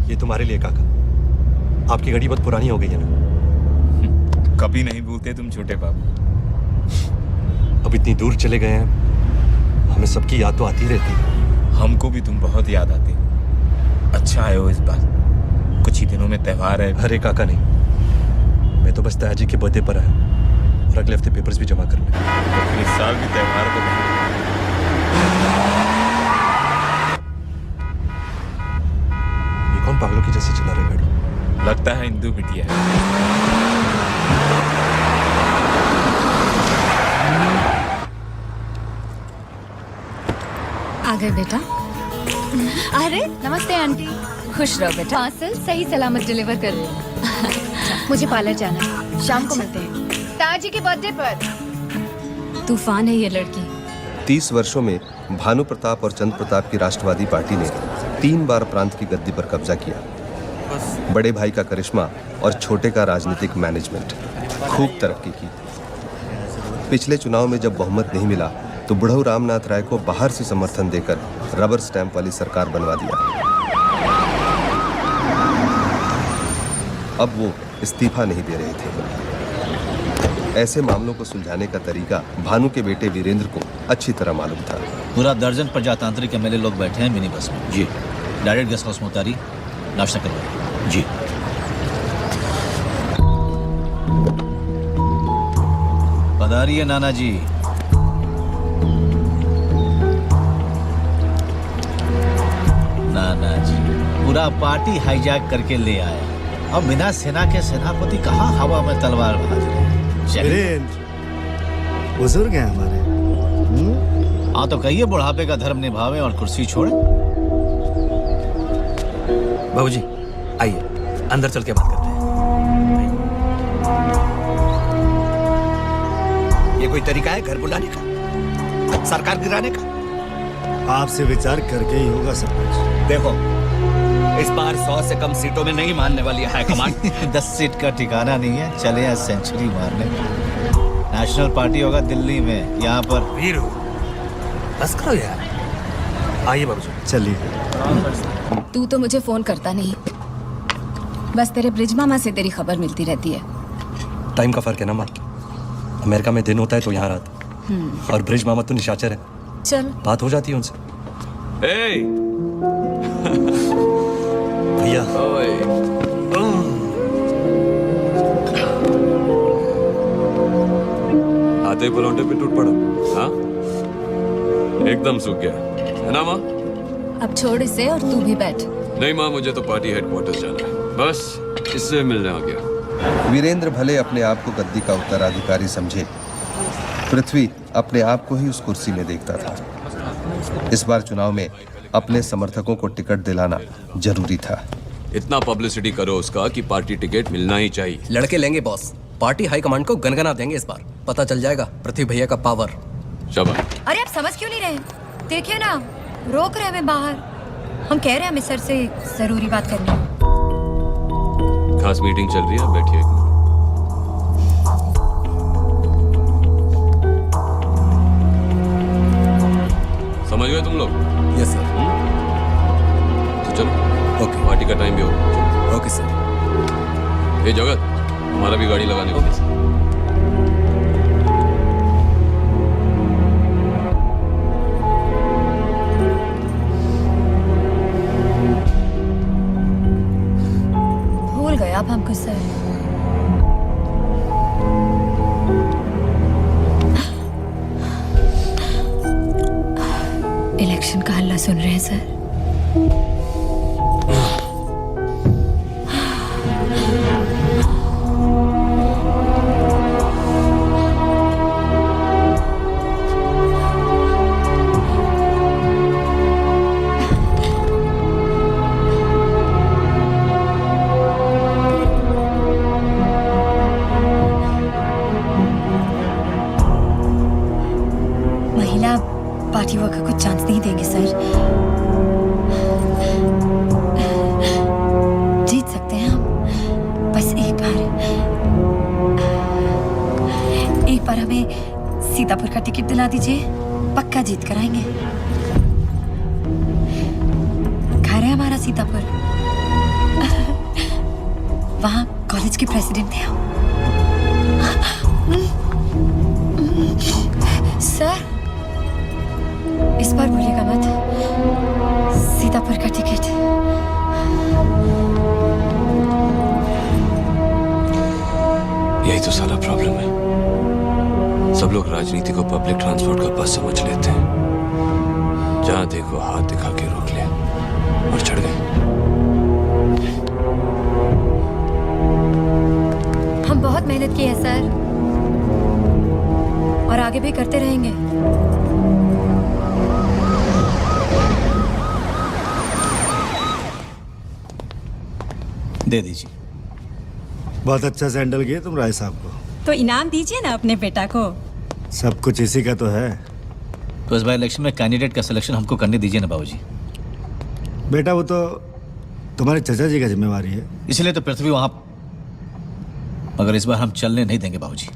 ये तुम्हारे लिए काका। आपकी घड़ी बहुत पुरानी हो गई है ना। कभी नहीं भूलते तुम छोटे बाबू। अब इतनी दूर चले गए हैं, हमें सबकी याद तो आती रहती है। हमको भी तुम बहुत याद आते हो। अच्छा आए हो इस बार, कुछ ही दिनों में त्योहार है। अरे काका नहीं, मैं तो बस तायाजी के बर्थडे पर आया और अगले हफ्ते पेपर्स भी जमा करने। तो फिर इस साल भी त्योहार को ये कौन पागलों की जैसे चला रहा है गाड़ी? लगता है इंदू बिटिया है। आ गए बेटा। अरे नमस्ते आंटी। खुश रहो बेटा। पार्सल सही सलामत डिलीवर कर रहे। मुझे पार्लर जाना है, शाम को मिलते हैं ताजी के बर्थडे पर। तूफान है ये लड़की। 30 वर्षों में भानु प्रताप और चंद्र प्रताप की राष्ट्रवादी पार्टी ने 3 बार प्रांत की गद्दी पर कब्जा किया। बड़े भाई का करिश्मा और छोटे का राजनीतिक मैनेजमेंट खूब तरक्की की। पिछले चुनाव में जब बहुमत नहीं मिला तो बुढ़ऊ रामनाथ राय को बाहर से समर्थन देकर रबर स्टैंप वाली सरकार बनवा दिया। अब वो इस्तीफा नहीं दे रहे थे। ऐसे मामलों को सुलझाने का तरीका भानु के बेटे वीरेंद्र को अच्छी तरह मालूम था। पूरा दर्जन प्रजातांत्रिक एमएलए लोग बैठे हैं मिनी बस में। जी। डायरेक्ट गेस्ट हाउस में उतारी, नाश्ता करवाइए। जी। पधारिए नाना जी। नाना जी पूरा पार्टी हाईजैक करके ले आया। अब बिना सेना के सेनापति कहाँ हवा में तलवार भाज रहे हैं। वीरेंद्र बुजुर्ग हैं हमारे। हाँ तो कहिए बुढ़ापे का धर्म निभावें और कुर्सी छोड़ें। बाबूजी आइए, अंदर चल के बात करते हैं। ये कोई तरीका है घर बुलाने का, सरकार गिराने का? आपसे विचार करके ही होगा सब कुछ। देखो इस बार 100 से कम सीटों में नहीं मानने वाली है कमांड। 10 सीट का ठिकाना नहीं है, चले यहाँ सेंचुरी मारने। नेशनल पार्टी होगा दिल्ली में, यहाँ पर। वीरू बस करो यार। आइए बाबूजी। चलिए। तू तो मुझे फोन करता नहीं, बस तेरे ब्रिज मामा से तेरी खबर मिलती रहती है। टाइम का फर्क है ना माँ। अमेरिका में दिन होता है तो यहाँ रात, और ब्रिज मामा तो निशाचर है, चल बात हो जाती है उनसे। भैया आते पलौटे पे टूट पड़ा। हाँ एकदम सूख गया है ना माँ? अब छोड़ इसे और तू भी बैठ। नहीं माँ, मुझे तो पार्टी हेडक्वार्टर्स जाना है, बस इससे मिलने आ गया। वीरेंद्र भले अपने आप को गद्दी का उत्तराधिकारी समझे, पृथ्वी अपने आप को ही उस कुर्सी में देखता था। इस बार चुनाव में अपने समर्थकों को टिकट दिलाना जरूरी था। इतना पब्लिसिटी करो उसका कि पार्टी टिकट मिलना ही चाहिए। लड़के लेंगे बॉस, पार्टी हाईकमांड को गनगना देंगे। इस बार पता चल जाएगा पृथ्वी भैया का पावर। शाबाश। अरे आप समझ क्यों नहीं रहे? देखिए ना, रोक रहे हमें बाहर। हम कह रहे हैं हमें सर से जरूरी बात करनी है। खास मीटिंग चल रही है, बैठिए एक मिनट। समझ गए तुम लोग? Yes sir. तो चलो ओके। पार्टी का टाइम भी हो गया। Okay sir. ये जगत हमारा भी गाड़ी लगाने को। भूल गए आप हमको सर। इलेक्शन का हल्ला सुन रहे हैं सर? महिला पार्टी वर्कर को चांस नहीं देंगे सर। जीत सकते हैं हम, बस एक बार हमें सीतापुर का टिकट दिला दीजिए, पक्का जीत कर आएंगे। घर है हमारा सीतापुर। वहाँ कॉलेज के प्रेसिडेंट थे हम। सर, इस बार भूलिएगा मत, सीतापुर का टिकट। यही तो साला प्रॉब्लम है। सब लोग राजनीति को पब्लिक ट्रांसपोर्ट का बस समझ लेते हैं। जहां देखो हाथ दिखा के रोक लिया और चढ़ गए। हम बहुत मेहनत की है सर, और आगे भी करते रहेंगे। दे दीजिए। बहुत अच्छा से हैंडल किया तुम राय साहब को। तो इनाम दीजिए ना अपने बेटा को। सब कुछ इसी का तो है। तो इस बार इलेक्शन में कैंडिडेट का सिलेक्शन हमको करने दीजिए ना बाबूजी। बेटा वो तो तुम्हारे चचा जी का जिम्मेवारी है। इसलिए तो पृथ्वी वहां, मगर इस बार हम चलने नहीं देंगे बाबूजी।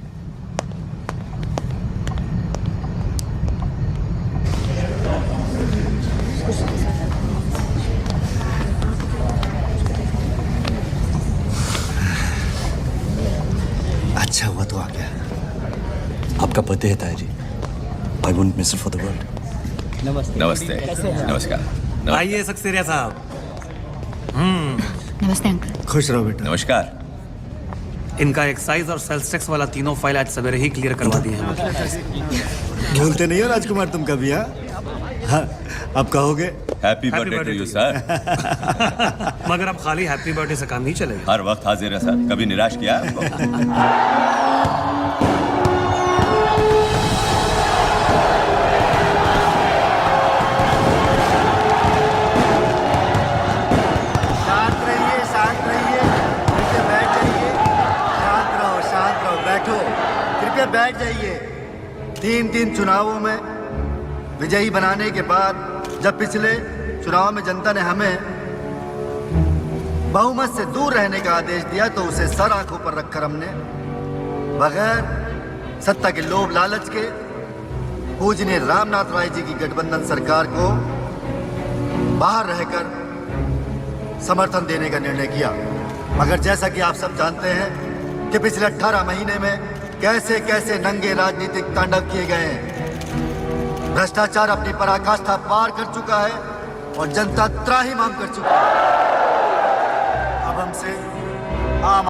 अच्छा हुआ तो आ गया। आपका बर्थडे है ताया जी। I wouldn't miss it for the world. नमस्ते। नमस्कार। आइए सक्सेरिया साहब। नमस्ते अंकल। खुश रहो बेटा। नमस्कार। इनका एक्साइज और सेल्स टैक्स वाला तीनों फाइल आज सवेरे ही क्लियर करवा दिए हैं। भूलते नहीं हो राजकुमार तुम कभी? हाँ, अब कहोगे happy birthday to you sir. मगर अब खाली हैप्पी बर्थडे से काम नहीं चलेगा। हर वक्त हाजिर है सर। कभी निराश किया है आपको? शांत रहिए, शांत रहिए। कृपया बैठ जाइए। शांत रहो, बैठो। कृपया बैठ जाइए। 3 चुनावों में विजयी बनाने के बाद जब पिछले चुनाव में जनता ने हमें बहुमत से दूर रहने का आदेश दिया तो उसे सर आंखों पर रखकर हमने बगैर सत्ता के लोभ लालच के पूजनीय रामनाथ राय जी की गठबंधन सरकार को बाहर रहकर समर्थन देने का निर्णय किया। मगर जैसा कि आप सब जानते हैं कि पिछले 18 महीने में कैसे कैसे नंगे राजनीतिक तांडव किए गए हैं। भ्रष्टाचार अपनी पराकाष्ठा पार कर चुका है और जनता त्राहिमाम कर चुकी है। अब हमसे